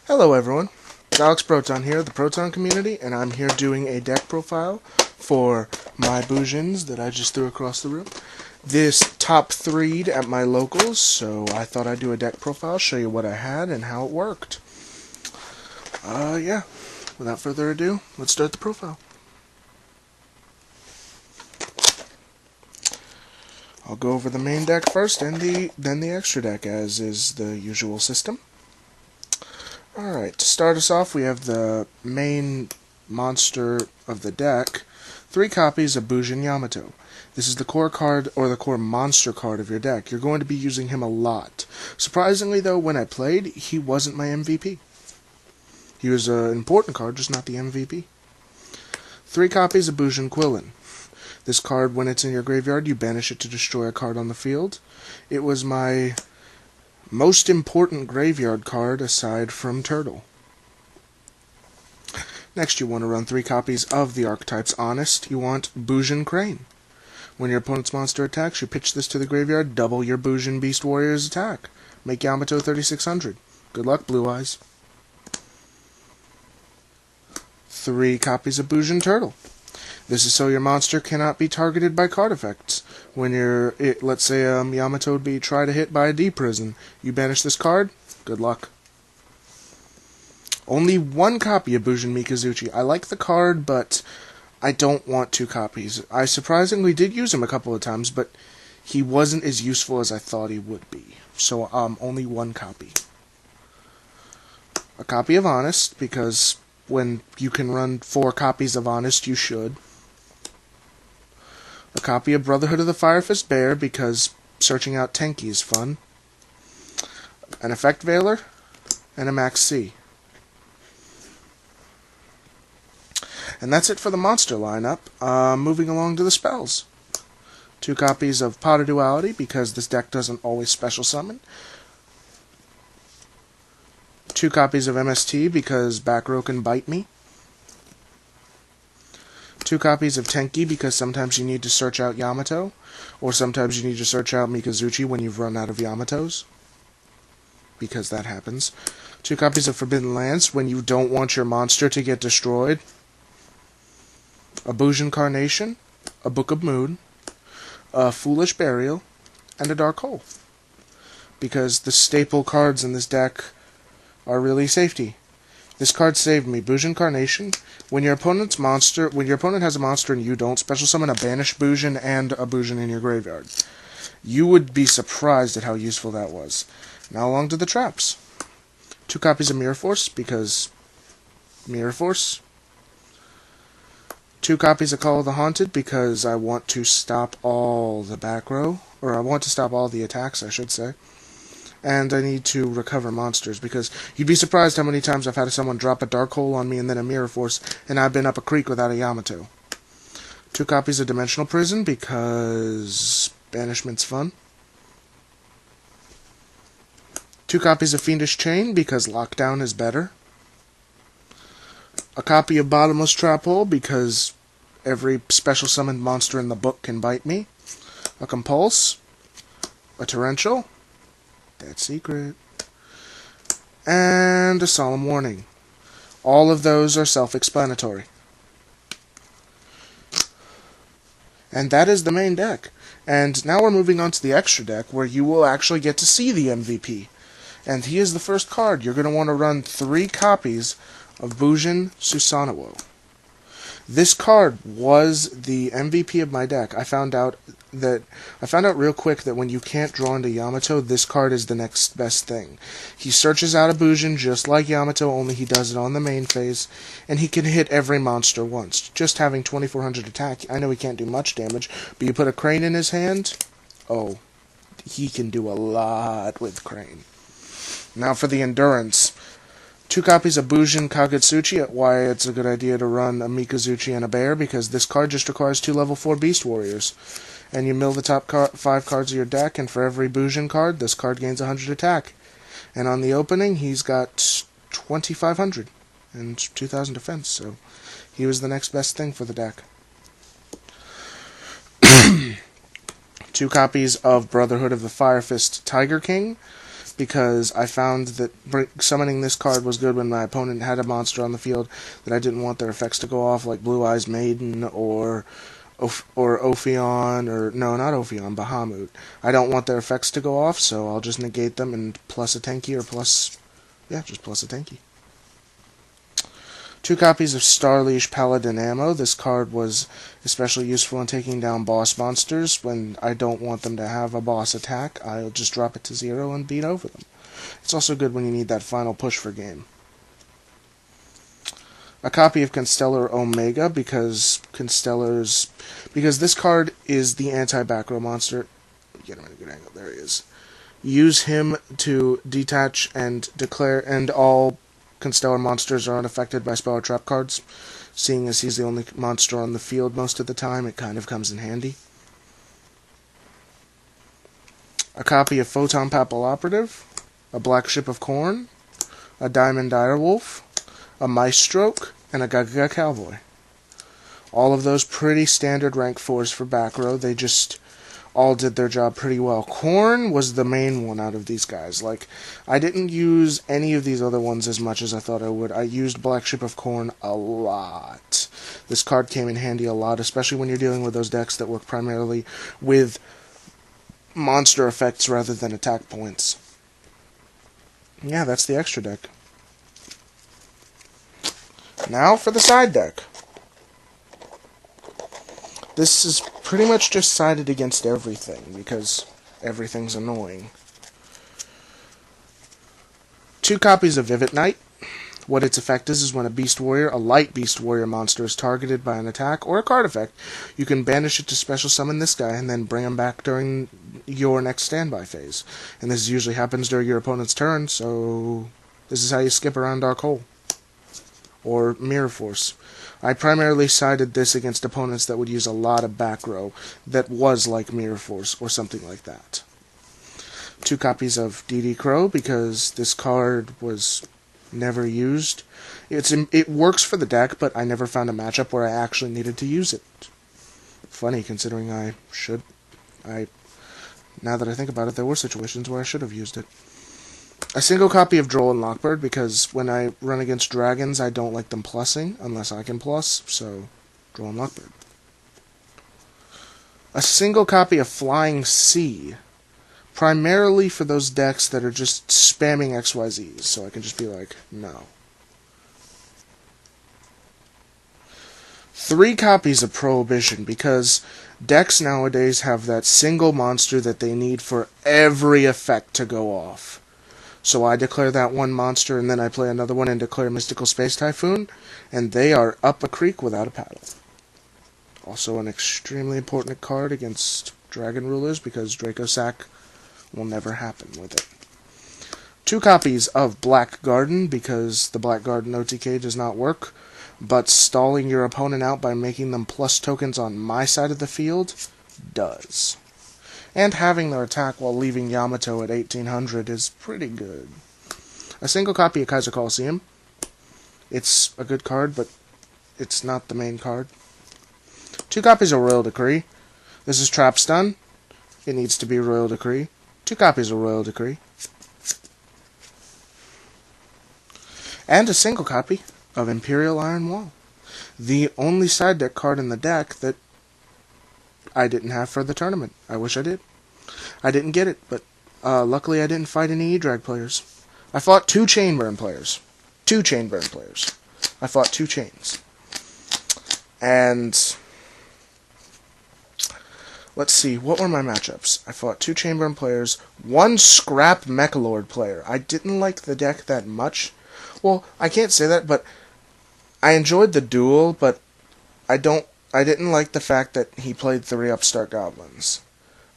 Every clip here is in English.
Hello everyone, it's Alex Proton here, the Proton community, and I'm here doing a deck profile for my Bujins that I just threw across the room. This top 3'd at my locals, so I thought I'd do a deck profile, show you what I had and how it worked. Yeah, without further ado, let's start the profile. I'll go over the main deck first and then the extra deck, as is the usual system. Alright, to start us off, we have the main monster of the deck, 3 copies of Bujin Yamato. This is the core card, or the core monster card of your deck. You're going to be using him a lot. Surprisingly, though, when I played, he wasn't my MVP. He was an important card, just not the MVP. 3 copies of Bujin Quillin. This card, when it's in your graveyard, you banish it to destroy a card on the field. It was my most important graveyard card aside from Turtle. Next, you want to run 3 copies of the archetypes Honest. You want Bujin Crane. When your opponent's monster attacks, you pitch this to the graveyard, double your Bujin Beast Warrior's attack. Make Yamato 3600. Good luck, Blue Eyes. 3 copies of Bujin Turtle. This is so your monster cannot be targeted by card effects. When let's say Yamato would be tried to hit by a D-Prison, you banish this card, good luck. Only 1 copy of Bujin Mikazuchi. I like the card, but I don't want 2 copies. I surprisingly did use him a couple of times, but he wasn't as useful as I thought he would be. So, only 1 copy. A copy of Honest, because when you can run 4 copies of Honest, you should. A copy of Brotherhood of the Firefist Bear, because searching out Tenki is fun. An Effect Veiler, and a Max C. And that's it for the monster lineup. Moving along to the spells. 2 copies of Pot of Duality, because this deck doesn't always special summon. 2 copies of MST, because back row can bite me. 2 copies of Tenki, because sometimes you need to search out Yamato, or sometimes you need to search out Mikazuchi when you've run out of Yamatos, because that happens. 2 copies of Forbidden Lance, when you don't want your monster to get destroyed. A Bujin Carnation, a Book of Moon, a Foolish Burial, and a Dark Hole, because the staple cards in this deck are really safety. This card saved me. Bujin Carnation. When your opponent has a monster and you don't, special summon a banished Bujin and a Bujin in your graveyard. You would be surprised at how useful that was. Now along to the traps. 2 copies of Mirror Force, because Mirror Force. 2 copies of Call of the Haunted, because I want to stop all the back row, or I want to stop all the attacks, I should say. And I need to recover monsters, because you'd be surprised how many times I've had someone drop a Dark Hole on me and then a Mirror Force, and I've been up a creek without a Yamato. 2 copies of Dimensional Prison, because banishment's fun. 2 copies of Fiendish Chain, because lockdown is better. A copy of Bottomless Trap Hole, because every special summoned monster in the book can bite me. A Compulse. A Torrential. Dead Secret. And a Solemn Warning. All of those are self-explanatory. And that is the main deck. And now we're moving on to the extra deck, where you will actually get to see the MVP. And he is the first card. You're going to want to run 3 copies of Bujin Susanoo. This card was the MVP of my deck. I found out real quick that when you can't draw into Yamato, this card is the next best thing. He searches out a Bujin just like Yamato, only he does it on the main phase, and he can hit every monster once. Just having 2400 attack, I know he can't do much damage, but you put a Crane in his hand, oh, he can do a lot with Crane. Now for the endurance. 2 copies of Bujin Kagutsuchi, why it's a good idea to run a Mikazuchi and a Bear, because this card just requires 2 level 4 Beast Warriors. And you mill the top 5 cards of your deck, and for every Bujin card, this card gains 100 attack. And on the opening, he's got 2500 and 2000 defense, so he was the next best thing for the deck. 2 copies of Brotherhood of the Firefist Tiger King. because I found that summoning this card was good when my opponent had a monster on the field that I didn't want their effects to go off, like Blue Eyes Maiden or Ophion, or no, not Ophion, Bahamut. I don't want their effects to go off, so I'll just negate them and plus a Tenki, or plus, yeah, just plus a Tenki. 2 copies of Starleash Paladin Ammo. This card was especially useful in taking down boss monsters. When I don't want them to have a boss attack, I'll just drop it to 0 and beat over them. It's also good when you need that final push for game. A copy of Constellar Omega, because this card is the anti-back row monster. Get him at a good angle. There he is. Use him to detach and declare, and all Constellar monsters are unaffected by spell or trap cards. Seeing as he's the only monster on the field most of the time, it kind of comes in handy. A copy of Photon Papal Operative, a Black Ship of Corn, a Diamond Direwolf, a Maestroke, and a Gaga Cowboy. All of those pretty standard rank 4s for back row. They just all did their job pretty well. Corn was the main one out of these guys. Like, I didn't use any of these other ones as much as I thought I would. I used Black Ship of Corn a lot. This card came in handy a lot, especially when you're dealing with those decks that work primarily with monster effects rather than attack points. Yeah, that's the extra deck. Now for the side deck. This is pretty much just sided against everything, because everything's annoying. 2 copies of Vivid Knight. What its effect is when a light Beast Warrior monster is targeted by an attack or a card effect, you can banish it to special summon this guy and then bring him back during your next standby phase. And this usually happens during your opponent's turn, so this is how you skip around Dark Hole. Or Mirror Force. I primarily sided this against opponents that would use a lot of back row that was like Mirror Force or something like that. 2 copies of DD Crow, because this card was never used. It works for the deck, but I never found a matchup where I actually needed to use it. Funny, considering now that I think about it, there were situations where I should have used it. A single copy of Droll and Lockbird, because when I run against dragons, I don't like them plussing, unless I can plus, so Droll and Lockbird. A single copy of Flying Sea, primarily for those decks that are just spamming XYZs, so I can just be like, no. 3 copies of Prohibition, because decks nowadays have that single monster that they need for every effect to go off. So I declare that one monster, and then I play another one and declare Mystical Space Typhoon, and they are up a creek without a paddle. Also an extremely important card against Dragon Rulers, because Draco Sack will never happen with it. 2 copies of Black Garden, because the Black Garden OTK does not work, but stalling your opponent out by making them plus tokens on my side of the field does. And having their attack while leaving Yamato at 1800 is pretty good. A single copy of Kaiser Coliseum. It's a good card, but it's not the main card. 2 copies of Royal Decree. This is Trap Stun. It needs to be Royal Decree. 2 copies of Royal Decree. And a single copy of Imperial Iron Wall. The only side deck card in the deck that I didn't have for the tournament. I wish I did. I didn't get it, but luckily I didn't fight any E-Drag players. I fought 2 Chainburn players. 2 Chainburn players. I fought 2 Chains. And let's see, what were my matchups? I fought 2 Chainburn players, 1 Scrap Mechalord player. I didn't like the deck that much. Well, I can't say that, but I enjoyed the duel, but I didn't like the fact that he played 3 Upstart Goblins.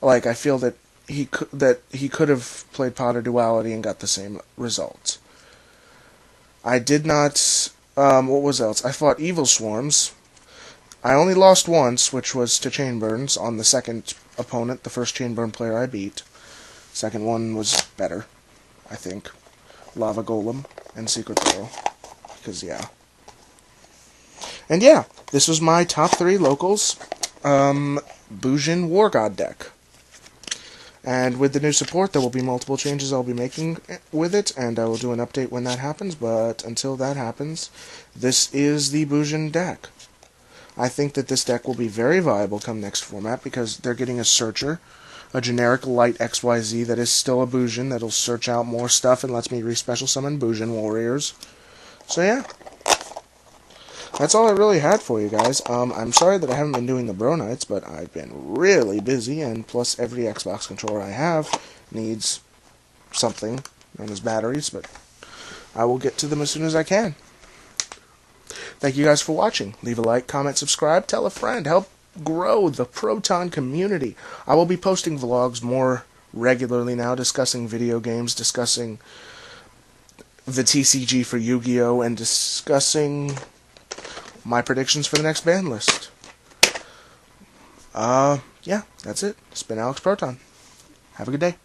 Like, I feel that he could have played Potter Duality and got the same result. I did not. What was else? I fought Evil Swarms. I only lost once, which was to Chainburns on the second opponent, the first Chainburn player I beat. Second one was better, I think. Lava Golem and Secret Girl. Because, yeah. And yeah, this was my top 3 locals. Bujin War God deck. And with the new support, there will be multiple changes I'll be making with it, and I will do an update when that happens, but until that happens, this is the Bujin deck. I think that this deck will be very viable come next format, because they're getting a searcher, a generic light XYZ that is still a Bujin, that'll search out more stuff and lets me re-special summon Bujin warriors. So yeah. That's all I really had for you guys. I'm sorry that I haven't been doing the Bro Nights, but I've been really busy, and plus every Xbox controller I have needs something known as batteries, but I will get to them as soon as I can. Thank you guys for watching. Leave a like, comment, subscribe, tell a friend, help grow the Proton community. I will be posting vlogs more regularly now, discussing video games, discussing the TCG for Yu-Gi-Oh!, and discussing my predictions for the next ban list. Yeah, that's it. It's been Alex Proton. Have a good day.